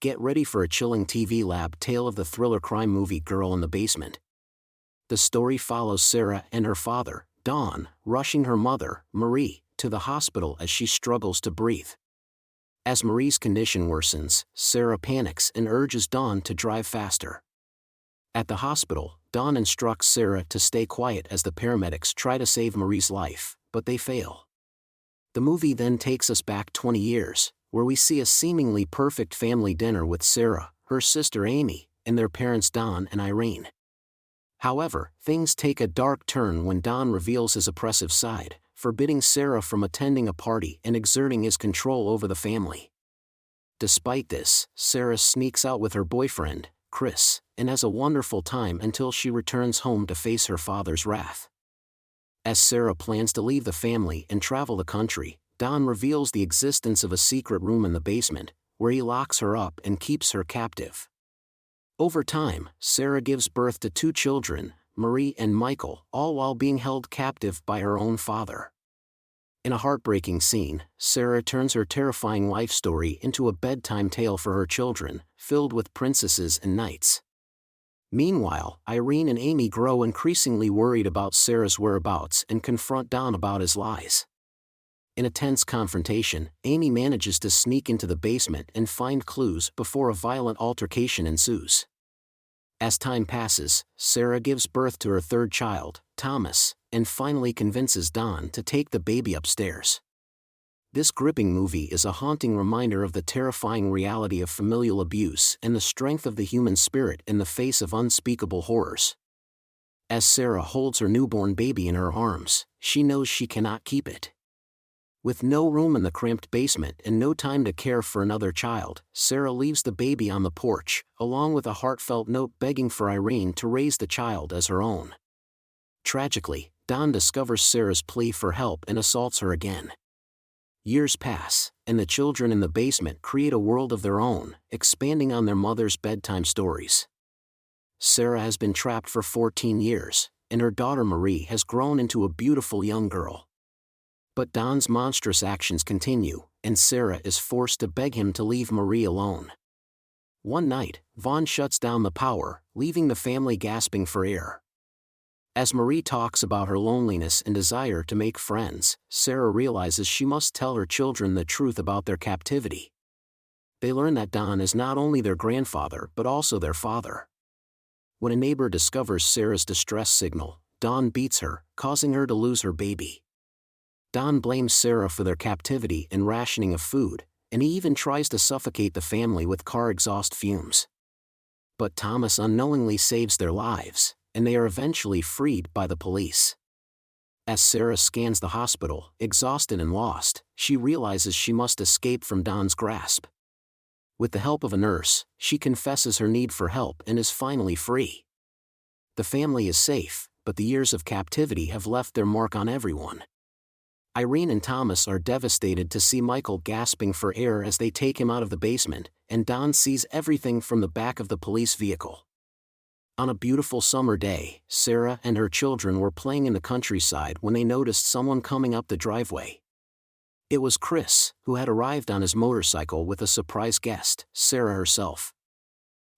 get ready for a chilling TV lab tale of the thriller crime movie Girl in the Basement. The story follows Sara and her father, Don, rushing her mother, Marie, to the hospital as she struggles to breathe. As Marie's condition worsens, Sara panics and urges Don to drive faster. At the hospital, Don instructs Sara to stay quiet as the paramedics try to save Marie's life, but they fail. The movie then takes us back 20 years, where we see a seemingly perfect family dinner with Sara, her sister Amy, and their parents Don and Irene. However, things take a dark turn when Don reveals his oppressive side, forbidding Sara from attending a party and exerting his control over the family. Despite this, Sara sneaks out with her boyfriend, Chris, and has a wonderful time until she returns home to face her father's wrath. As Sara plans to leave the family and travel the country, Don reveals the existence of a secret room in the basement, where he locks her up and keeps her captive. Over time, Sara gives birth to 2 children, Marie and Michael, all while being held captive by her own father. In a heartbreaking scene, Sara turns her terrifying life story into a bedtime tale for her children, filled with princesses and knights. Meanwhile, Irene and Amy grow increasingly worried about Sara's whereabouts and confront Don about his lies. In a tense confrontation, Amy manages to sneak into the basement and find clues before a violent altercation ensues. As time passes, Sara gives birth to her 3rd child, Thomas, and finally convinces Don to take the baby upstairs. This gripping movie is a haunting reminder of the terrifying reality of familial abuse and the strength of the human spirit in the face of unspeakable horrors. As Sara holds her newborn baby in her arms, she knows she cannot keep it. With no room in the cramped basement and no time to care for another child, Sara leaves the baby on the porch, along with a heartfelt note begging for Irene to raise the child as her own. Tragically, Don discovers Sara's plea for help and assaults her again. Years pass, and the children in the basement create a world of their own, expanding on their mother's bedtime stories. Sara has been trapped for 14 years, and her daughter Marie has grown into a beautiful young girl. But Don's monstrous actions continue, and Sara is forced to beg him to leave Marie alone. One night, Vaughn shuts down the power, leaving the family gasping for air. As Marie talks about her loneliness and desire to make friends, Sara realizes she must tell her children the truth about their captivity. They learn that Don is not only their grandfather but also their father. When a neighbor discovers Sara's distress signal, Don beats her, causing her to lose her baby. Don blames Sara for their captivity and rationing of food, and he even tries to suffocate the family with car exhaust fumes. But Thomas unknowingly saves their lives, and they are eventually freed by the police. As Sara scans the hospital, exhausted and lost, she realizes she must escape from Don's grasp. With the help of a nurse, she confesses her need for help and is finally free. The family is safe, but the years of captivity have left their mark on everyone. Irene and Thomas are devastated to see Michael gasping for air as they take him out of the basement, and Don sees everything from the back of the police vehicle. On a beautiful summer day, Sara and her children were playing in the countryside when they noticed someone coming up the driveway. It was Chris, who had arrived on his motorcycle with a surprise guest, Sara herself.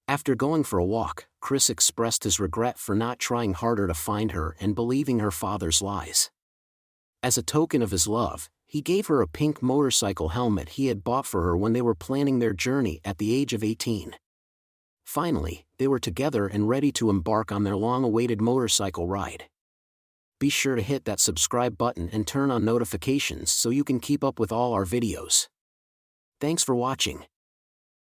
After going for a walk, Chris expressed his regret for not trying harder to find her and believing her father's lies. As a token of his love, he gave her a pink motorcycle helmet he had bought for her when they were planning their journey at the age of 18. Finally, they were together and ready to embark on their long-awaited motorcycle ride. Be sure to hit that subscribe button and turn on notifications so you can keep up with all our videos. Thanks for watching.